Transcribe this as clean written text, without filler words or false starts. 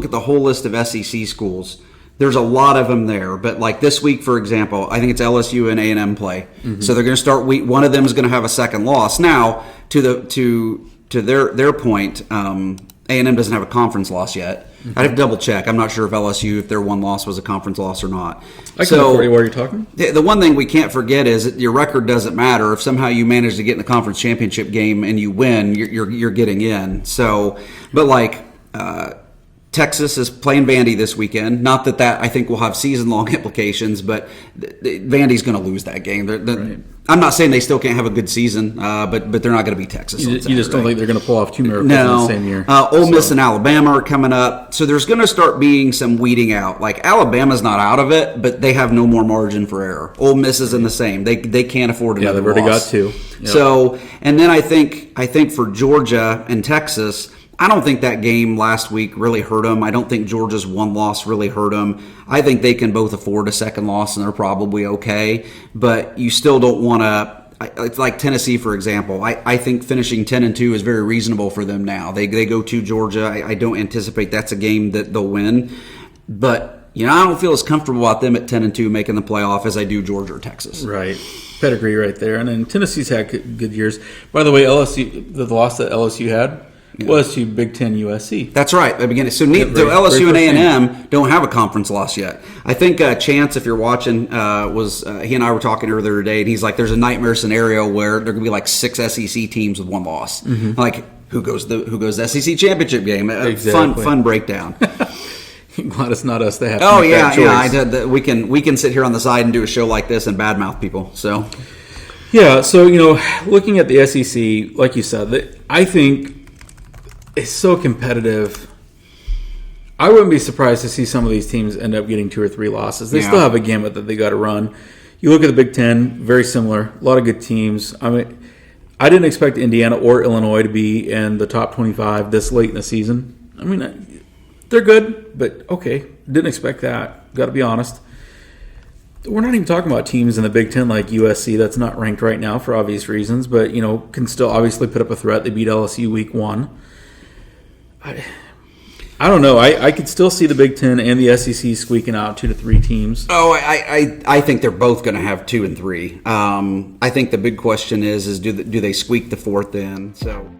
at the whole list of SEC schools, there's a lot of them there. But like this week, for example, I think it's LSU and A&M play. Mm-hmm. So they're going to start week. One of them is going to have a second loss. Now, to their point, A&M doesn't have a conference loss yet. Mm-hmm. I'd have to double check. I'm not sure if LSU, if their one loss was a conference loss or not. I can afford you while you're talking. The one thing we can't forget is that your record doesn't matter. If somehow you manage to get in the conference championship game and you win, you're getting in. So, but like Texas is playing Vandy this weekend. Not that I think will have season-long implications, but Vandy's going to lose that game. Right. I'm not saying they still can't have a good season, but they're not going to be Texas. You just don't think they're going to pull off two miracles in the same year. Ole Miss and Alabama are coming up. So there's going to start being some weeding out. Like Alabama's not out of it, but they have no more margin for error. Ole Miss is in the same. They can't afford another they've already loss. got two. Yep. So, and then I think for Georgia and Texas, I don't think that game last week really hurt them. I don't think Georgia's one loss really hurt them. I think they can both afford a second loss, and they're probably okay. But you still don't want to. It's like Tennessee, for example. I think finishing 10-2 is very reasonable for them now. They go to Georgia. I don't anticipate that's a game that they'll win. But I don't feel as comfortable about them at 10-2 making the playoff as I do Georgia or Texas. Right. Pedigree right there. And then Tennessee's had good years. By the way, LSU, the loss that LSU had was to Big Ten USC. That's right. At the beginning. So LSU and A&M don't have a conference loss yet. I think Chance, if you're watching, he and I were talking earlier today, and he's like, there's a nightmare scenario where there could be like 6 SEC teams with one loss. Mm-hmm. Like, who goes the SEC championship game? Exactly. Fun breakdown. Glad it's not us that have to make that choice. Yeah. We can sit here on the side and do a show like this and badmouth people. So, yeah. So looking at the SEC, like you said, I think it's so competitive. I wouldn't be surprised to see some of these teams end up getting 2 or 3 losses. They still have a gamut that they got to run. You look at the Big Ten, very similar. A lot of good teams. I mean, I didn't expect Indiana or Illinois to be in the top 25 this late in the season. I mean, they're good, but okay. Didn't expect that. Got to be honest. We're not even talking about teams in the Big Ten like USC that's not ranked right now for obvious reasons, but can still obviously put up a threat. They beat LSU week 1. I don't know. I could still see the Big Ten and the SEC squeaking out 2 to 3 teams. Oh, I think they're both going to have 2 and 3. I think the big question is do they squeak the 4th in? So.